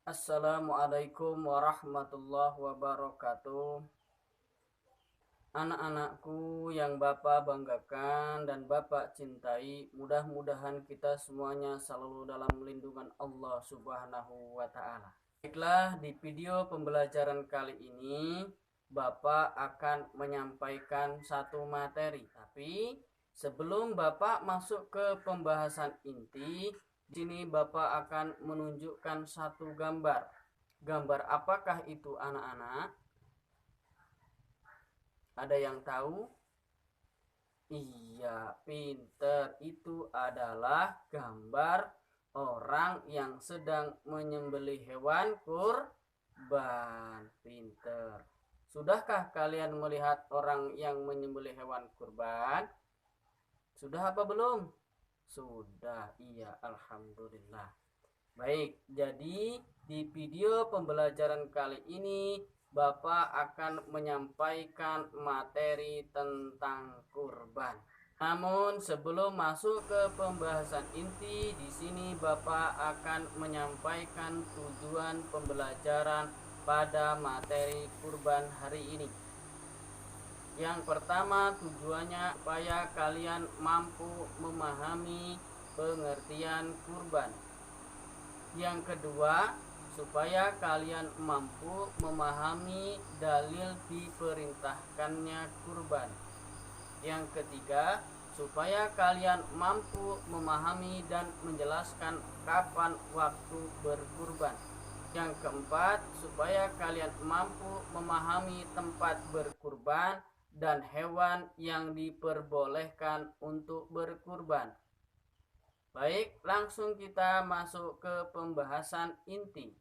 Assalamualaikum warahmatullahi wabarakatuh. Anak-anakku yang Bapak banggakan dan Bapak cintai, mudah-mudahan kita semuanya selalu dalam lindungan Allah Subhanahu wa Ta'ala. Baiklah, di video pembelajaran kali ini Bapak akan menyampaikan satu materi. Tapi sebelum Bapak masuk ke pembahasan inti, di sini Bapak akan menunjukkan satu gambar. Gambar apakah itu, anak-anak? Ada yang tahu? Iya, pinter. Itu adalah gambar orang yang sedang menyembelih hewan kurban. Pinter. Sudahkah kalian melihat orang yang menyembelih hewan kurban? Sudah apa belum? Sudah, iya, alhamdulillah. Baik, jadi di video pembelajaran kali ini Bapak akan menyampaikan materi tentang kurban. Namun sebelum masuk ke pembahasan inti, di sini Bapak akan menyampaikan tujuan pembelajaran pada materi kurban hari ini. Yang pertama, tujuannya supaya kalian mampu memahami pengertian kurban. Yang kedua, supaya kalian mampu memahami dalil diperintahkannya kurban. Yang ketiga, supaya kalian mampu memahami dan menjelaskan kapan waktu berkurban. Yang keempat, supaya kalian mampu memahami tempat berkurban dan hewan yang diperbolehkan untuk berkurban. Baik, langsung kita masuk ke pembahasan inti.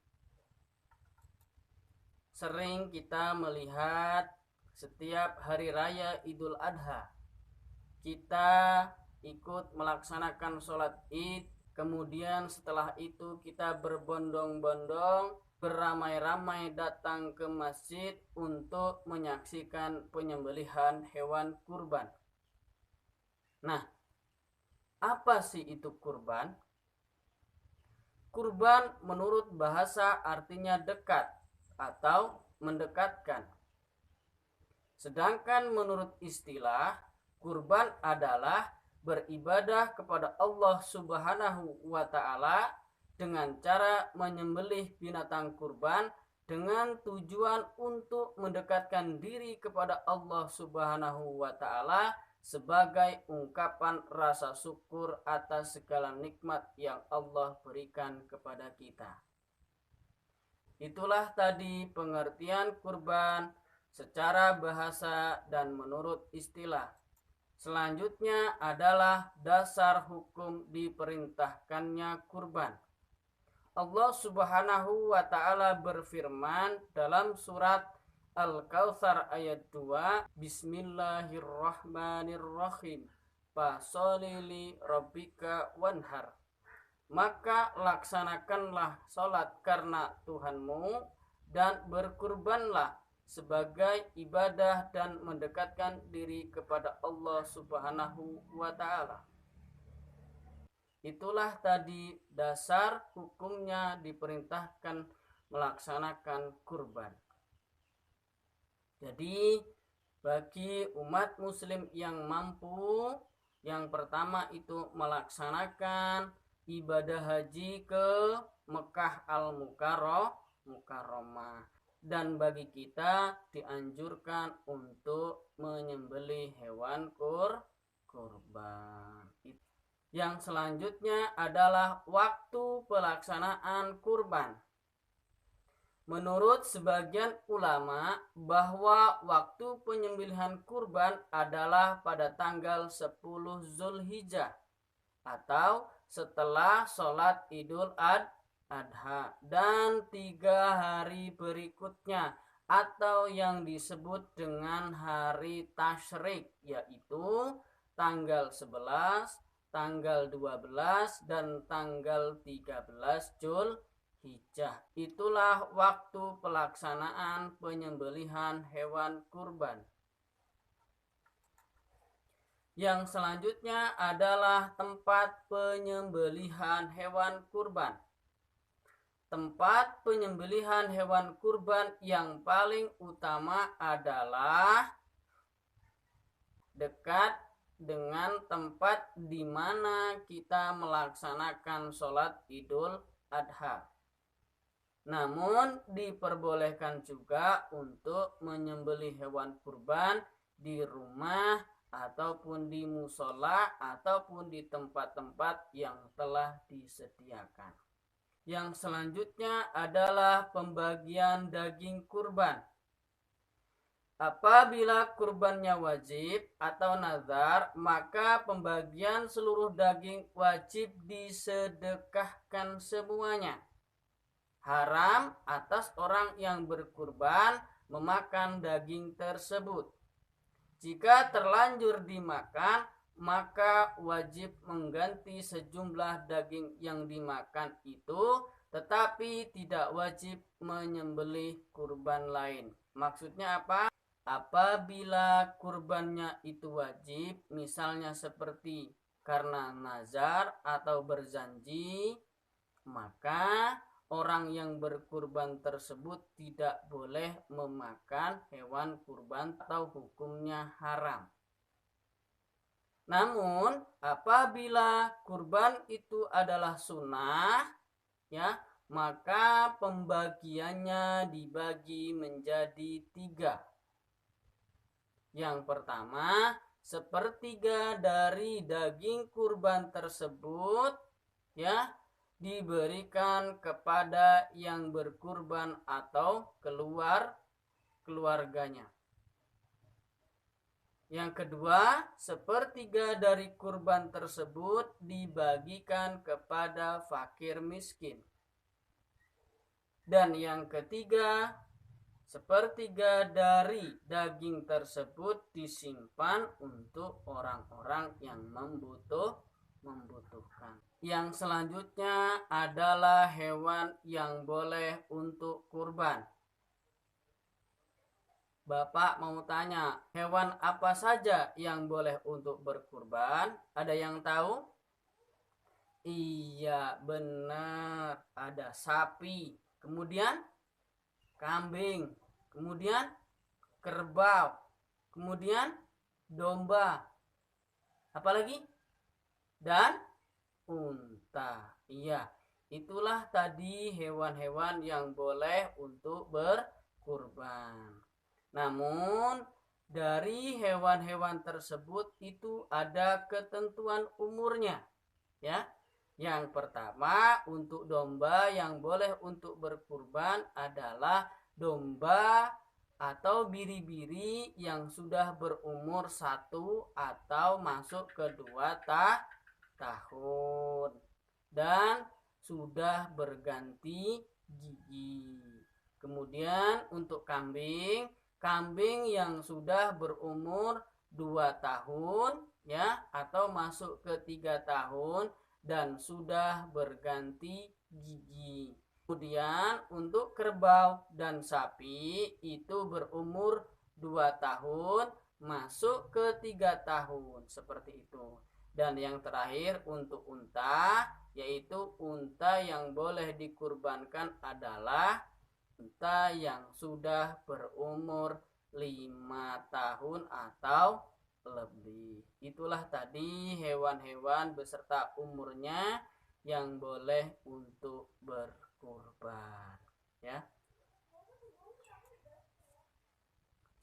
Sering kita melihat setiap hari raya Idul Adha, kita ikut melaksanakan sholat Id, kemudian setelah itu kita berbondong-bondong, beramai-ramai datang ke masjid untuk menyaksikan penyembelihan hewan kurban. Nah, apa sih itu kurban? Kurban menurut bahasa artinya dekat atau mendekatkan. Sedangkan menurut istilah, kurban adalah beribadah kepada Allah Subhanahu wa Ta'ala dengan cara menyembelih binatang kurban dengan tujuan untuk mendekatkan diri kepada Allah Subhanahu wa Ta'ala sebagai ungkapan rasa syukur atas segala nikmat yang Allah berikan kepada kita. Itulah tadi pengertian kurban secara bahasa dan menurut istilah. Selanjutnya adalah dasar hukum diperintahkannya kurban. Allah Subhanahu wa Ta'ala berfirman dalam surat Al-Kautsar ayat 2, Bismillahirrahmanirrahim. Fasholli li rabbika wanhar. Maka laksanakanlah sholat karena Tuhanmu dan berkurbanlah sebagai ibadah dan mendekatkan diri kepada Allah Subhanahu wa Ta'ala. Itulah tadi dasar hukumnya diperintahkan melaksanakan kurban. Jadi bagi umat muslim yang mampu, yang pertama itu melaksanakan ibadah haji ke Mekah Al-Mukarramah. Dan bagi kita dianjurkan untuk menyembelih hewan kurban. Yang selanjutnya adalah waktu pelaksanaan kurban. Menurut sebagian ulama bahwa waktu penyembelihan kurban adalah pada tanggal 10 Zulhijjah atau setelah sholat Idul Adha dan 3 hari berikutnya atau yang disebut dengan hari tasyrik, yaitu tanggal 11, tanggal 12 dan tanggal 13 Zulhijjah. Itulah waktu pelaksanaan penyembelihan hewan kurban. Yang selanjutnya adalah tempat penyembelihan hewan kurban. tempat penyembelihan hewan kurban yang paling utama adalah dekat dengan tempat di mana kita melaksanakan sholat Idul Adha. Namun diperbolehkan juga untuk menyembelih hewan kurban di rumah ataupun di musola ataupun di tempat-tempat yang telah disediakan. Yang selanjutnya adalah pembagian daging kurban. Apabila kurbannya wajib atau nazar, maka pembagian seluruh daging wajib disedekahkan semuanya. Haram atas orang yang berkurban memakan daging tersebut. Jika terlanjur dimakan, maka wajib mengganti sejumlah daging yang dimakan itu, tetapi tidak wajib menyembelih kurban lain. Maksudnya apa? Apabila kurbannya itu wajib, misalnya seperti karena nazar atau berjanji, maka orang yang berkurban tersebut tidak boleh memakan hewan kurban atau hukumnya haram. Namun apabila kurban itu adalah sunnah, ya, maka pembagiannya dibagi menjadi 3. Yang pertama, sepertiga dari daging kurban tersebut, ya, diberikan kepada yang berkurban atau keluarganya. Yang kedua, sepertiga dari kurban tersebut dibagikan kepada fakir miskin. Dan yang ketiga, sepertiga dari daging tersebut disimpan untuk orang-orang yang membutuhkan. Yang selanjutnya adalah hewan yang boleh untuk kurban. Bapak mau tanya, hewan apa saja yang boleh untuk berkurban? Ada yang tahu? Iya, benar. Ada sapi, kemudian kambing, kemudian kerbau, kemudian domba, apalagi? Dan unta. Iya, itulah tadi hewan-hewan yang boleh untuk berkurban. Namun dari hewan-hewan tersebut itu ada ketentuan umurnya, ya. Yang pertama, untuk domba yang boleh untuk berkurban adalah domba atau biri-biri yang sudah berumur 1 atau masuk ke 2 tahun dan sudah berganti gigi. Kemudian untuk kambing yang sudah berumur 2 tahun, ya, atau masuk ke 3 tahun dan sudah berganti gigi. Kemudian untuk kerbau dan sapi itu berumur 2 tahun masuk ke 3 tahun, seperti itu. Dan yang terakhir untuk unta, yaitu unta yang boleh dikurbankan adalah unta yang sudah berumur 5 tahun atau lebih. Itulah tadi hewan-hewan beserta umurnya yang boleh untuk berkurban, ya.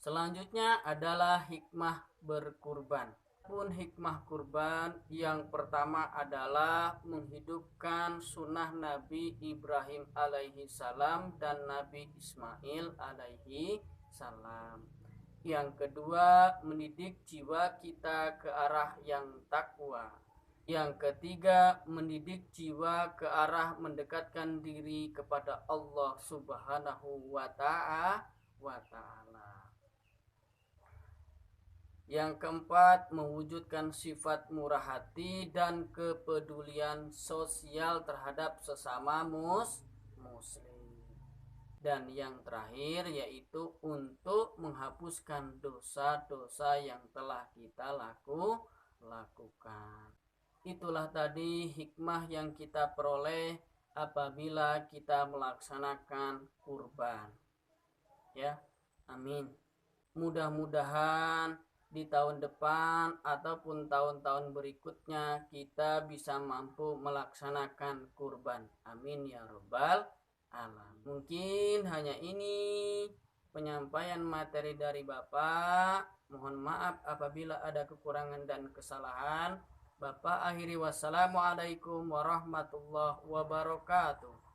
Selanjutnya adalah hikmah berkurban. Hikmah kurban yang pertama adalah menghidupkan sunnah Nabi Ibrahim alaihi salam dan Nabi Ismail alaihi salam. Yang kedua, mendidik jiwa kita ke arah yang takwa. Yang ketiga, mendidik jiwa ke arah mendekatkan diri kepada Allah Subhanahu wa ta'ala. Yang keempat, mewujudkan sifat murah hati dan kepedulian sosial terhadap sesama muslim. Dan yang terakhir yaitu untuk menghapuskan dosa-dosa yang telah kita lakukan. Itulah tadi hikmah yang kita peroleh apabila kita melaksanakan kurban. Ya, amin. Mudah-mudahan di tahun depan ataupun tahun-tahun berikutnya kita bisa mampu melaksanakan kurban. Amin ya robbal alamin. Mungkin hanya ini penyampaian materi dari Bapak. Mohon maaf apabila ada kekurangan dan kesalahan. Bapak akhiri, wassalamualaikum warahmatullahi wabarakatuh.